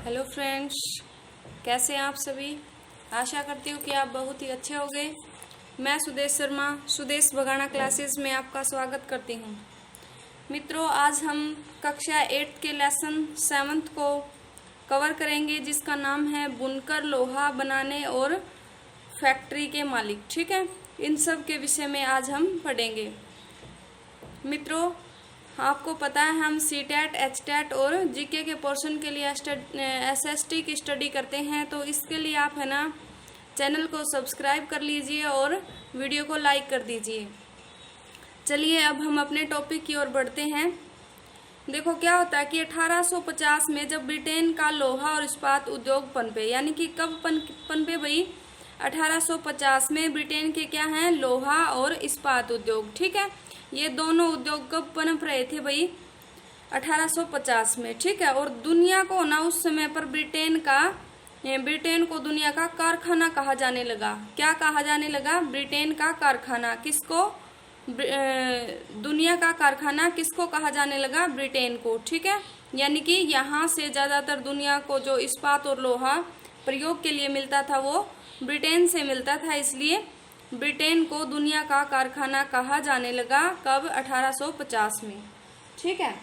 Hello friends, कैसे हैं आप सभी। आशा करती हूँ कि आप बहुत ही अच्छे होंगे। मैं सुदेश शर्मा सुदेश बगाना क्लासेस में आपका स्वागत करती हूँ। मित्रों, आज हम कक्षा 8 के लेसन 7 को कवर करेंगे, जिसका नाम है बुनकर, लोहा बनाने और फैक्ट्री के मालिक। ठीक है, इन सब के विषय में आज हम पढ़ेंगे। मित्रों, आपको पता है हम सीटेट, एचटेट और जीके के पोर्शन के लिए एसएसटी की स्टडी करते हैं, तो इसके लिए आप है ना चैनल को सब्सक्राइब कर लीजिए और वीडियो को लाइक कर दीजिए। चलिए अब हम अपने टॉपिक की ओर बढ़ते हैं। देखो क्या होता है कि 1850 में जब ब्रिटेन का लोहा और इस्पात उद्योग पनपे, यानी कि कब पनपे भाई, 1850 में ब्रिटेन के क्या हैं, लोहा और इस्पात उद्योग। ठीक है, ये दोनों उद्योग कब पनप रहे थे भाई, 1850 में। ठीक है, और दुनिया को ना उस समय पर ब्रिटेन को दुनिया का कारखाना कहा जाने लगा। क्या कहा जाने लगा? ब्रिटेन का कारखाना। किसको? दुनिया का कारखाना किसको कहा जाने लगा? ब्रिटेन को। ठीक है, यानी कि यहाँ से ज्यादातर दुनिया को जो इस्पात और लोहा प्रयोग के लिए मिलता था वो ब्रिटेन से मिलता था, इसलिए ब्रिटेन को दुनिया का कारखाना कहा जाने लगा। कब? 1850 में। ठीक है,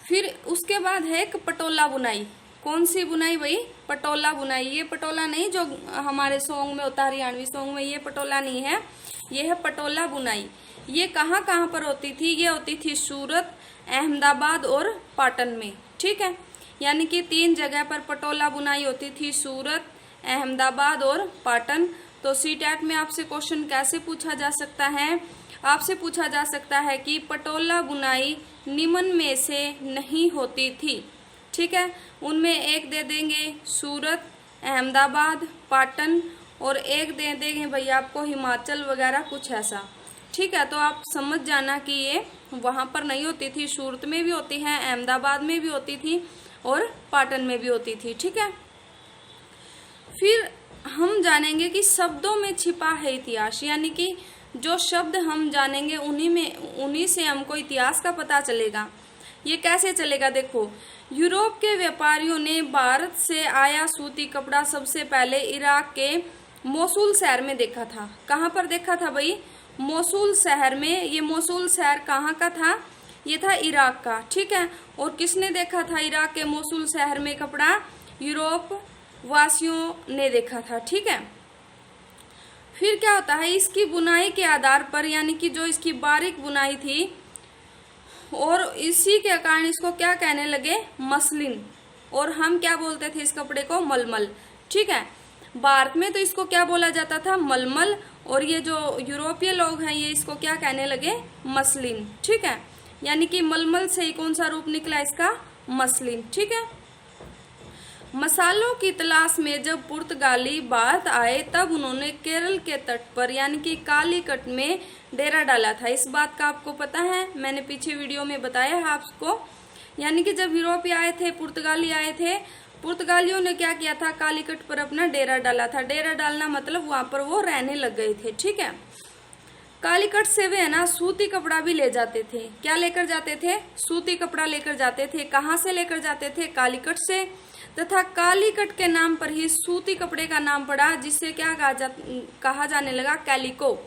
फिर उसके बाद है एक पटोला बुनाई। कौन सी बुनाई भाई? पटोला बुनाई। ये पटोला नहीं जो हमारे सॉन्ग में होता है, हरियाणवी सॉन्ग में, ये पटोला नहीं है, ये है पटोला बुनाई। ये कहाँ कहाँ पर होती थी? ये होती थी सूरत, अहमदाबाद और पाटन में। ठीक है, यानी कि 3 जगह पर पटोला बुनाई होती थी, सूरत, अहमदाबाद और पाटन। तो सीटेट में आपसे क्वेश्चन कैसे पूछा जा सकता है? आपसे पूछा जा सकता है कि पटोला बुनाई निम्न में से नहीं होती थी। ठीक है, उनमें एक दे देंगे सूरत, अहमदाबाद, पाटन, और एक दे देंगे भैया आपको हिमाचल वगैरह, कुछ ऐसा। ठीक है, तो आप समझ जाना कि ये वहां पर नहीं होती थी। सूरत में भी होती है, अहमदाबाद में भी होती थी और पाटन में भी होती थी। ठीक है, फिर हम जानेंगे कि शब्दों में छिपा है इतिहास, यानी कि जो शब्द हम जानेंगे उन्हीं से हमको इतिहास का पता चलेगा। ये कैसे चलेगा? देखो, यूरोप के व्यापारियों ने भारत से आया सूती कपड़ा सबसे पहले इराक के मोसुल शहर में देखा था। कहाँ पर देखा था भाई? मोसुल शहर में। ये मोसुल शहर कहाँ का था? ये था इराक का। ठीक है, और किसने देखा था इराक के मोसुल शहर में कपड़ा? यूरोप वासियों ने देखा था। ठीक है, फिर क्या होता है, इसकी बुनाई के आधार पर, यानी कि जो इसकी बारीक बुनाई थी, और इसी के कारण इसको क्या कहने लगे? मसलिन। और हम क्या बोलते थे इस कपड़े को? मलमल। ठीक है, भारत में तो इसको क्या बोला जाता था? मलमल। और ये जो यूरोपीय लोग हैं ये इसको क्या कहने लगे? मसलिन। ठीक है, यानी कि मलमल से ही कौन सा रूप निकला इसका? मसलिन। ठीक है, मसालों की तलाश में जब पुर्तगाली भारत आए तब उन्होंने केरल के तट पर, यानी कि कालीकट में डेरा डाला था। इस बात का आपको पता है, मैंने पीछे वीडियो में बताया है आपको। यानी कि जब यूरोपीय आए थे, पुर्तगाली आए थे, पुर्तगालियों ने क्या किया था? कालीकट पर अपना डेरा डाला था। डेरा डालना मतलब वहां पर वो रहने लग गए थे। ठीक है, कालीकट से वे है ना सूती कपड़ा भी ले जाते थे। क्या लेकर जाते थे? सूती कपड़ा लेकर जाते थे। कहाँ से लेकर जाते थे? कालीकट से। तथा कालीकट के नाम पर ही सूती कपड़े का नाम पड़ा, जिससे क्या कहा जाने लगा? कैलिको।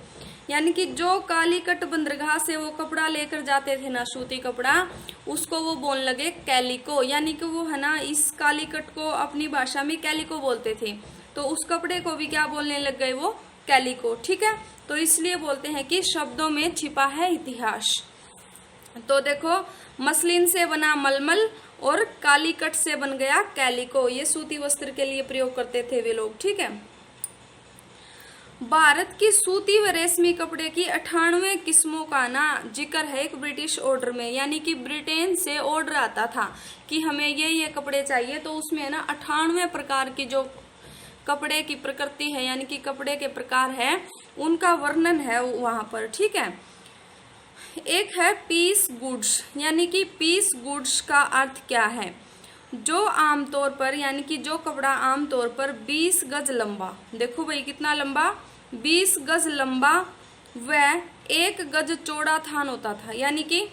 यानी कि जो कालीकट बंदरगाह से वो कपड़ा लेकर जाते थे ना, सूती कपड़ा, उसको वो बोलने लगे कैलिको। यानी कि वो है ना इस कालीकट को अपनी भाषा में कैलिको बोलते थे, तो उस कपड़े को भी क्या बोलने लग गए? वो कैलिको। ठीक है, तो इसलिए बोलते हैं कि शब्दों में छिपा है इतिहास। तो देखो, मसलिन से बना मलमल और कालीकट से बन गया कैलिको। ये सूती वस्त्र के लिए प्रयोग करते थे वे लोग। ठीक है, भारत की सूती व रेशमी कपड़े की 98 किस्मों का ना जिक्र है एक ब्रिटिश ऑर्डर में। यानी कि ब्रिटेन से ऑर्डर आता था कि हमें ये कपड़े चाहिए, तो उसमें ना 98 प्रकार की जो कपड़े की प्रकृति है, यानी कि कपड़े के प्रकार है, उनका वर्णन है वहां पर। ठीक है, एक है पीस गुड्स। यानी कि पीस गुड्स का अर्थ क्या है? जो आमतौर पर, यानी कि जो कपड़ा आमतौर पर 20 गज लंबा, देखो भाई कितना लंबा, 20 गज लंबा व 1 गज चौड़ा थान होता था। यानी कि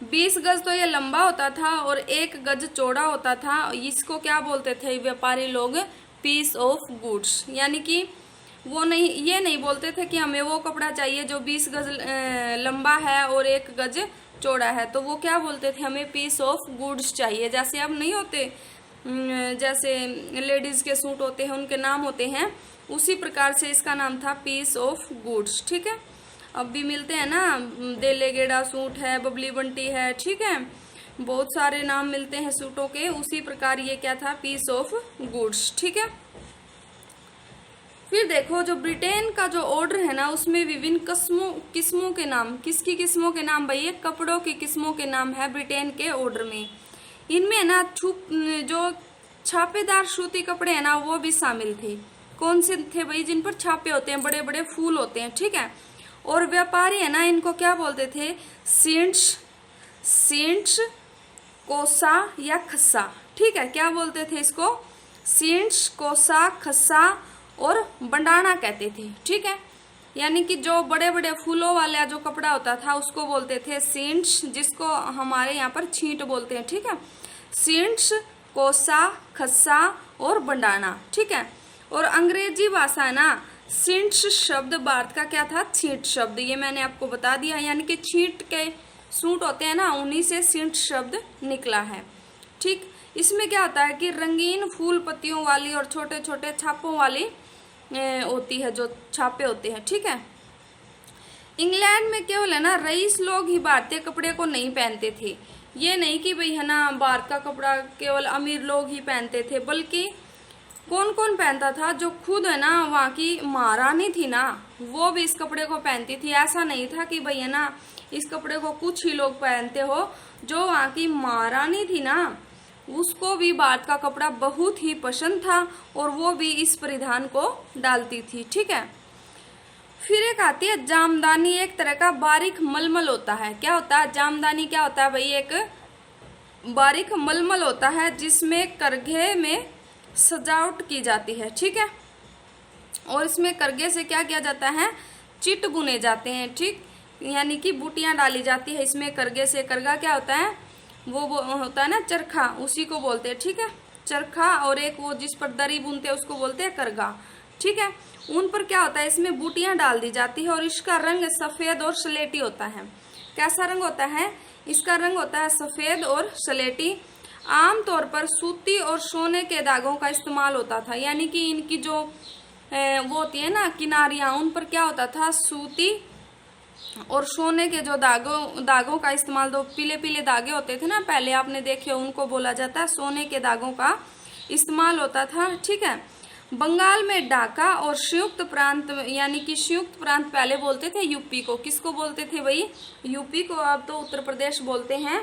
20 गज तो ये लंबा होता था और 1 गज चौड़ा होता था। इसको क्या बोलते थे व्यापारी लोग? Piece of goods. यानी कि वो नहीं, ये नहीं बोलते थे कि हमें वो कपड़ा चाहिए जो 20 गज लंबा है और 1 गज चौड़ा है, तो वो क्या बोलते थे? हमें पीस ऑफ गुड्स चाहिए। जैसे अब नहीं होते, जैसे लेडीज के सूट होते हैं उनके नाम होते हैं, उसी प्रकार से इसका नाम था पीस ऑफ गुड्स। ठीक है, अब भी मिलते हैं ना, देले गेड़ा सूट है, बबली बंटी है, ठीक है, बहुत सारे नाम मिलते हैं सूटों के। उसी प्रकार ये क्या था? Piece of goods. ठीक है, फिर देखो जो ब्रिटेन का जो ऑर्डर है ना, उसमें विभिन्न किस्मों के नाम, किसकी किस्मों के नाम भाई? कपड़ों की किस्मों के नाम है ब्रिटेन के ऑर्डर में। इनमें ना जो छापेदार सूती कपड़े हैं ना, वो भी शामिल थे। कौन से थे भाई? जिन पर छापे होते हैं, बड़े बड़े फूल होते हैं। ठीक है, और व्यापारी है ना, इनको क्या बोलते थे? सींट्स, कोसा या खस्सा। ठीक है, क्या बोलते थे इसको? सींट्स, कोसा, खस्सा और बंडाना कहते थे। ठीक है, यानी कि जो बड़े बड़े फूलों वाला जो कपड़ा होता था उसको बोलते थे सींट्स, जिसको हमारे यहाँ पर छींट बोलते हैं। ठीक है, सींट्स, कोसा, खस्सा और बंडाना। ठीक है, और अंग्रेजी भाषा ना, सींट्स शब्द भारत का क्या था? छींट शब्द। ये मैंने आपको बता दिया, यानी कि छींट के सूट होते हैं ना, उन्हीं से सींट शब्द निकला है। ठीक, इसमें क्या होता है कि रंगीन फूल पत्तियों वाली और छोटे छोटे छापों वाली होती है, जो छापे होते हैं। ठीक है, इंग्लैंड में केवल है ना रईस लोग ही भारतीय कपड़े को नहीं पहनते थे। ये नहीं कि भाई है ना भारत का कपड़ा केवल अमीर लोग ही पहनते थे, बल्कि कौन कौन पहनता था? जो खुद है ना वहाँ की महारानी थी ना, वो भी इस कपड़े को पहनती थी। ऐसा नहीं था कि भाई है ना इस कपड़े को कुछ ही लोग पहनते हो। जो वहाँ की महारानी थी ना, उसको भी भारत का कपड़ा बहुत ही पसंद था और वो भी इस परिधान को डालती थी। ठीक है, फिर एक आती है जामदानी। एक तरह का बारीक मलमल होता है। क्या होता है जामदानी? क्या होता है भाई? एक बारीक मलमल होता है जिसमें करघे में सजावट की जाती है। ठीक है, और इसमें करघे से क्या किया जाता है? चिट बुने जाते हैं। ठीक, यानी कि बूटियां डाली जाती है इसमें करघे से। करघा क्या होता है? वो होता है ना चरखा, उसी को बोलते हैं। ठीक है, चरखा, और एक वो जिस पर दरी बुनते हैं उसको बोलते हैं करघा। ठीक है, उन पर क्या होता है? इसमें बूटियां डाल दी जाती है और इसका रंग सफेद और स्लेटी होता है। कैसा रंग होता है? इसका रंग होता है सफेद और स्लेटी। आमतौर पर सूती और सोने के धागों का इस्तेमाल होता था। यानी कि इनकी जो वो होती है ना किनारियां, उन पर क्या होता था? सूती और सोने के जो धागों का इस्तेमाल। दो पीले पीले धागे होते थे ना पहले, आपने देखे, उनको बोला जाता है सोने के धागों का इस्तेमाल होता था। ठीक है, बंगाल में ढाका और संयुक्त प्रांत, यानी कि संयुक्त प्रांत पहले बोलते थे यूपी को। किसको बोलते थे भाई? यूपी को। अब तो उत्तर प्रदेश बोलते हैं,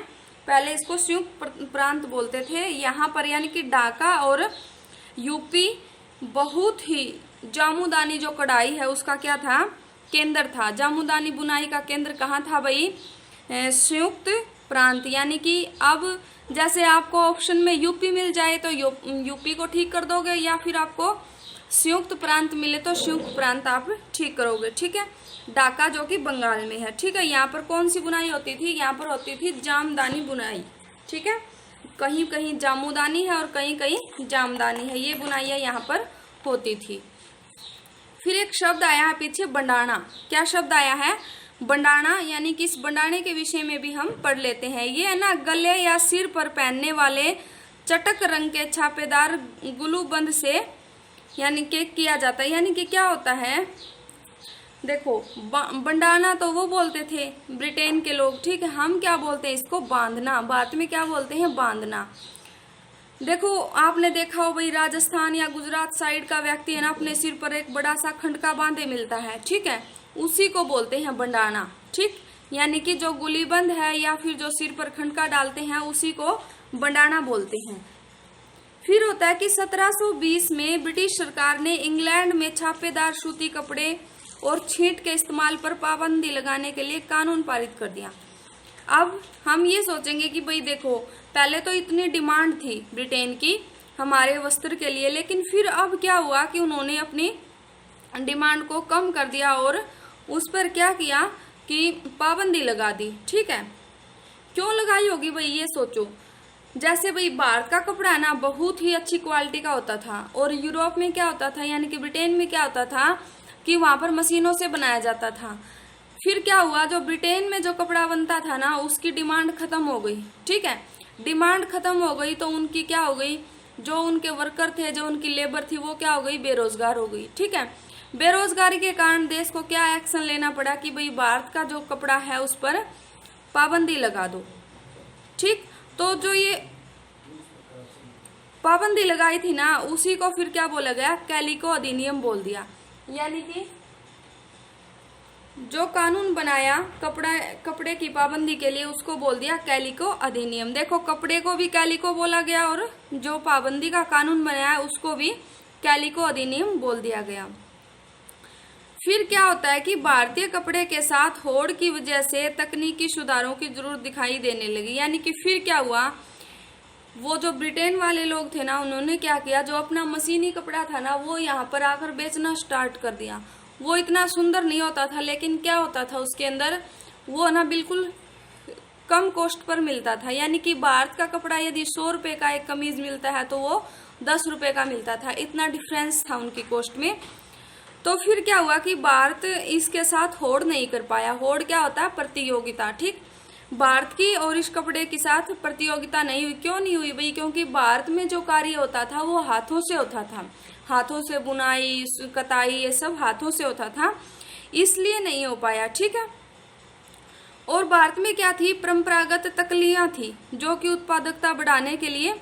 पहले इसको संयुक्त प्रांत बोलते थे। यहाँ पर यानी कि ढाका और यूपी बहुत ही जामुदानी जो कढ़ाई है उसका क्या था? केंद्र था। जामुदानी बुनाई का केंद्र कहाँ था भाई? संयुक्त प्रांत। यानी कि अब जैसे आपको ऑप्शन में यूपी मिल जाए तो यूपी को ठीक कर दोगे, या फिर आपको संयुक्त प्रांत मिले तो संयुक्त प्रांत आप ठीक करोगे। ठीक है, ढाका जो कि बंगाल में है। ठीक है, यहाँ पर कौन सी बुनाई होती थी? यहाँ पर होती थी जामदानी बुनाई। ठीक है, कहीं कहीं जामुदानी है और कहीं कहीं जामदानी है, ये बुनाइयाँ यहाँ पर होती थी। फिर एक शब्द आया है पीछे, बंडाना। क्या शब्द आया है? बंडाना। यानी कि इस बंडाने के विषय में भी हम पढ़ लेते हैं। ये है ना गले या सिर पर पहनने वाले चटक रंग के छापेदार गुलूबंद से यानी कि किया जाता है। यानी कि क्या होता है? देखो, बंडाना तो वो बोलते थे ब्रिटेन के लोग। ठीक है, हम क्या बोलते हैं इसको? बांधना। भारत में क्या बोलते हैं? बांधना। देखो, आपने देखा हो भाई राजस्थान या गुजरात साइड का व्यक्ति है ना, अपने सिर पर एक बड़ा सा खंडका बांधे मिलता है। ठीक है, उसी को बोलते हैं बंडाना। ठीक, यानी कि जो गुलीबंद है या फिर जो सिर पर खंडका डालते हैं उसी को बंडाना बोलते हैं। फिर होता है कि 1720 में ब्रिटिश सरकार ने इंग्लैंड में छापेदार सूती कपड़े और छींट के इस्तेमाल पर पाबंदी लगाने के लिए कानून पारित कर दिया। अब हम ये सोचेंगे कि भाई देखो, पहले तो इतनी डिमांड थी ब्रिटेन की हमारे वस्त्र के लिए, लेकिन फिर अब क्या हुआ कि उन्होंने अपनी डिमांड को कम कर दिया और उस पर क्या किया कि पाबंदी लगा दी। ठीक है, क्यों लगाई होगी भाई, ये सोचो। जैसे भाई भारत का कपड़ा ना बहुत ही अच्छी क्वालिटी का होता था, और यूरोप में क्या होता था, यानी कि ब्रिटेन में क्या होता था कि वहां पर मशीनों से बनाया जाता था। फिर क्या हुआ, जो ब्रिटेन में जो कपड़ा बनता था ना उसकी डिमांड खत्म हो गई, ठीक है। डिमांड खत्म हो गई तो उनकी क्या हो गई, जो उनके वर्कर थे, जो उनकी लेबर थी, वो क्या हो गई, बेरोजगार हो गई, ठीक है। बेरोजगारी के कारण देश को क्या एक्शन लेना पड़ा कि भाई भारत का जो कपड़ा है उस पर पाबंदी लगा दो, ठीक। तो जो ये पाबंदी लगाई थी ना उसी को फिर क्या बोला गया, कैलिको अधिनियम बोल दिया। यानी कि जो कानून बनाया कपड़े की पाबंदी के लिए उसको बोल दिया कैलिको अधिनियम। देखो, कपड़े को भी कैलिको बोला गया और जो पाबंदी का कानून बनाया उसको भी कैलिको अधिनियम बोल दिया गया। फिर क्या होता है कि भारतीय कपड़े के साथ होड़ की वजह से तकनीकी सुधारों की जरूरत दिखाई देने लगी। यानी कि फिर क्या हुआ, वो जो ब्रिटेन वाले लोग थे ना उन्होंने क्या किया, जो अपना मशीनी कपड़ा था ना वो यहाँ पर आकर बेचना स्टार्ट कर दिया। वो इतना सुंदर नहीं होता था, लेकिन क्या होता था उसके अंदर, वो ना बिल्कुल कम कॉस्ट पर मिलता था। यानी कि भारत का कपड़ा यदि 100 रुपए का एक कमीज मिलता है तो वो 10 रुपए का मिलता था, इतना डिफरेंस था उनकी कॉस्ट में। तो फिर क्या हुआ कि भारत इसके साथ होड़ नहीं कर पाया। होड़ क्या होता है, प्रतियोगिता, ठीक। भारत की और इस कपड़े के साथ प्रतियोगिता नहीं हुई। क्यों नहीं हुई भाई, क्योंकि भारत में जो कार्य होता था वो हाथों से होता था, हाथों से बुनाई कताई ये सब हाथों से होता था, इसलिए नहीं हो पाया, ठीक है। और भारत में क्या थी, परंपरागत तकलियां थी जो कि उत्पादकता बढ़ाने के लिए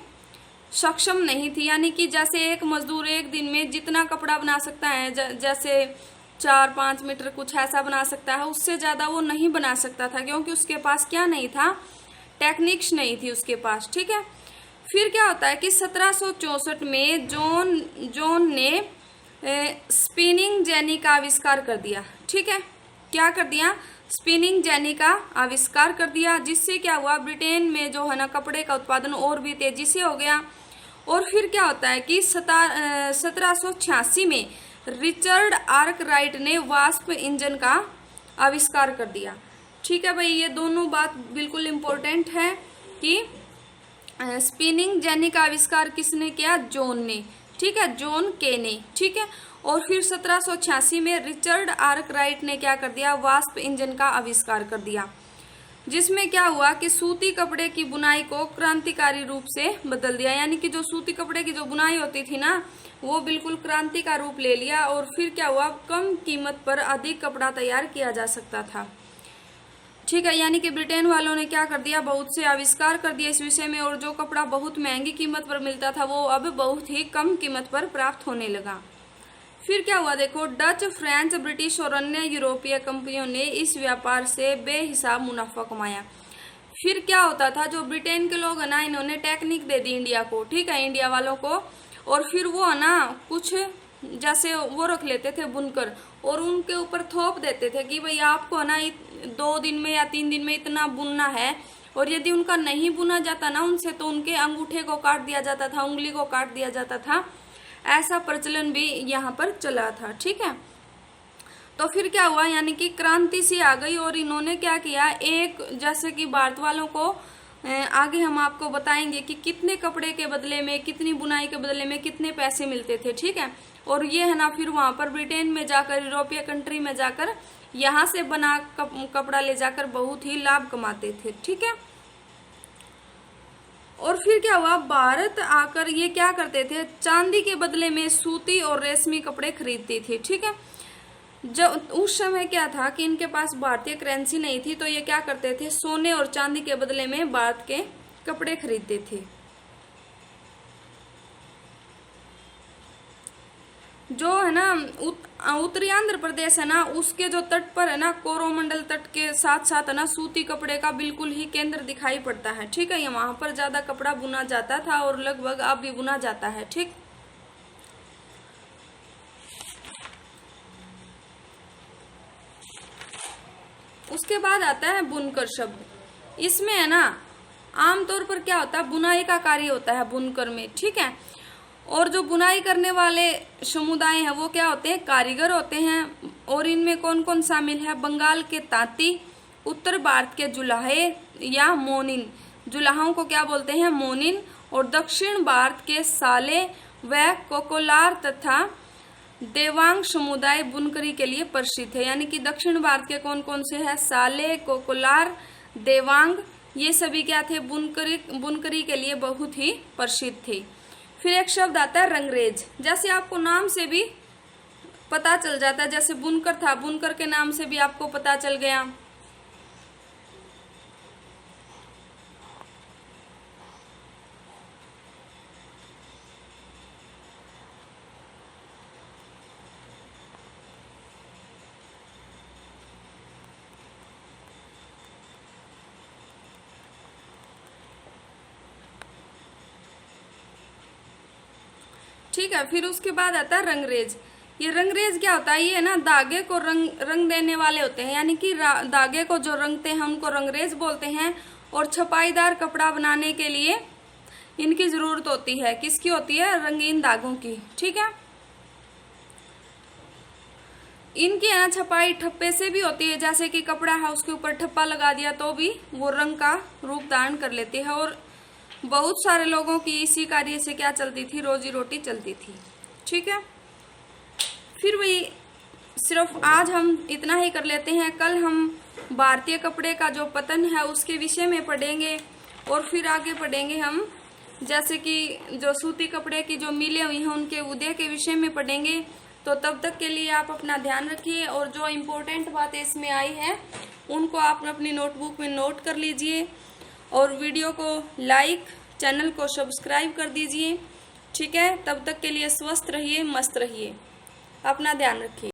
सक्षम नहीं थी। यानी कि जैसे एक मजदूर एक दिन में जितना कपड़ा बना सकता है, जैसे 4-5 मीटर कुछ ऐसा बना सकता है, उससे ज्यादा वो नहीं बना सकता था, क्योंकि उसके पास क्या नहीं था, टेक्निक्स नहीं थी उसके पास, ठीक है। फिर क्या होता है कि 1764 में जॉन ने स्पिनिंग जेनी का आविष्कार कर दिया, ठीक है। क्या कर दिया, स्पिनिंग जेनी का आविष्कार कर दिया, जिससे क्या हुआ, ब्रिटेन में जो है ना कपड़े का उत्पादन और भी तेजी से हो गया। और फिर क्या होता है कि 1786 में रिचर्ड आर्कराइट ने वास्प इंजन का आविष्कार कर दिया, ठीक है भाई। ये दोनों बात बिल्कुल इम्पोर्टेंट है कि स्पिनिंग जेनी का आविष्कार किसने किया, जॉन ने, ठीक है, जॉन के ने, ठीक है। और फिर 1786 में रिचर्ड आर्कराइट ने क्या कर दिया, वास्प इंजन का आविष्कार कर दिया, जिसमें क्या हुआ कि सूती कपड़े की बुनाई को क्रांतिकारी रूप से बदल दिया। यानी कि जो सूती कपड़े की जो बुनाई होती थी ना वो बिल्कुल क्रांति का रूप ले लिया। और फिर क्या हुआ, कम कीमत पर अधिक कपड़ा तैयार किया जा सकता था, ठीक है। यानी कि ब्रिटेन वालों ने क्या कर दिया, बहुत से आविष्कार कर दिए इस विषय में, और जो कपड़ा बहुत महंगी कीमत पर मिलता था वो अब बहुत ही कम कीमत पर प्राप्त होने लगा। फिर क्या हुआ, देखो, डच, फ्रेंच, ब्रिटिश और अन्य यूरोपीय कंपनियों ने इस व्यापार से बेहिसाब मुनाफा कमाया। फिर क्या होता था, जो ब्रिटेन के लोग है ना इन्होंने टेक्निक दे दी इंडिया को, ठीक है, इंडिया वालों को। और फिर वो है ना कुछ जैसे वो रख लेते थे बुनकर, और उनके ऊपर थोप देते थे कि भाई आपको है ना 2 दिन में या 3 दिन में इतना बुनना है। और यदि उनका नहीं बुना जाता ना उनसे, तो उनके अंगूठे को काट दिया जाता था, उंगली को काट दिया जाता था। ऐसा प्रचलन भी यहाँ पर चला था, ठीक है। तो फिर क्या हुआ, यानी कि क्रांति सी आ गई। और इन्होंने क्या किया, एक जैसे कि भारत वालों को आगे हम आपको बताएंगे कि कितने कपड़े के बदले में, कितनी बुनाई के बदले में कितने पैसे मिलते थे, ठीक है। और ये है ना फिर वहां पर ब्रिटेन में जाकर, यूरोपीय कंट्री में जाकर यहाँ से बना कपड़ा ले जाकर बहुत ही लाभ कमाते थे, ठीक है। और फिर क्या हुआ, भारत आकर ये क्या करते थे, चांदी के बदले में सूती और रेशमी कपड़े खरीदती थी, ठीक है। जब उस समय क्या था कि इनके पास भारतीय करेंसी नहीं थी, तो ये क्या करते थे, सोने और चांदी के बदले में भारत के कपड़े खरीदते थे। जो है ना उत्तरी आंध्र प्रदेश है ना उसके जो तट पर है ना, कोरोमंडल तट के साथ साथ है ना सूती कपड़े का बिल्कुल ही केंद्र दिखाई पड़ता है, ठीक है। वहां पर ज्यादा कपड़ा बुना जाता था और लगभग अब भी बुना जाता है, ठीक। उसके बाद आता है बुनकर शब्द। इसमें है ना आमतौर पर क्या होता है, बुनाई का कार्य होता है बुनकर में, ठीक है। और जो बुनाई करने वाले समुदाय हैं वो क्या होते हैं, कारीगर होते हैं। और इनमें कौन कौन शामिल है, बंगाल के तांती, उत्तर भारत के जुलाहे, या मोनिन। जुलाहों को क्या बोलते हैं? मोनिन। और दक्षिण भारत के साले व कोकोलार तथा देवांग समुदाय बुनकरी के लिए प्रसिद्ध है। यानी कि दक्षिण भारत के कौन कौन से हैं? साले, कोकोलार, देवांग, ये सभी क्या थे? बुनकरी के लिए बहुत ही प्रसिद्ध थे। फिर एक शब्द आता है रंगरेज। जैसे आपको नाम से भी पता चल जाता है, जैसे बुनकर था, बुनकर के नाम से भी आपको पता चल गया। ठीक है। फिर उसके बाद आता है रंगरेज। ये रंगरेज क्या होता है? ये ना धागे को रंग देने वाले होते हैं, यानी कि धागे को जो रंगते हैं उनको रंगरेज बोलते हैं। और छपाईदार कपड़ा बनाने के लिए इनकी जरूरत होती है। किसकी होती है? रंगीन धागों की। ठीक है। इनकी है ना छपाई ठप्पे से भी होती है, जैसे कि कपड़ा है उसके ऊपर ठप्पा लगा दिया तो भी वो रंग का रूप धारण कर लेती है। और बहुत सारे लोगों की इसी कार्य से क्या चलती थी? रोजी रोटी चलती थी। ठीक है। फिर वही सिर्फ आज हम इतना ही कर लेते हैं। कल हम भारतीय कपड़े का जो पतन है उसके विषय में पढ़ेंगे और फिर आगे पढ़ेंगे हम, जैसे कि जो सूती कपड़े की जो मिलें हुई हैं उनके उदय के विषय में पढ़ेंगे। तो तब तक के लिए आप अपना ध्यान रखिए और जो इम्पोर्टेंट बातें इसमें आई हैं उनको आप अपनी नोटबुक में नोट कर लीजिए और वीडियो को लाइक, चैनल को सब्सक्राइब कर दीजिए। ठीक है। तब तक के लिए स्वस्थ रहिए, मस्त रहिए, अपना ध्यान रखिए।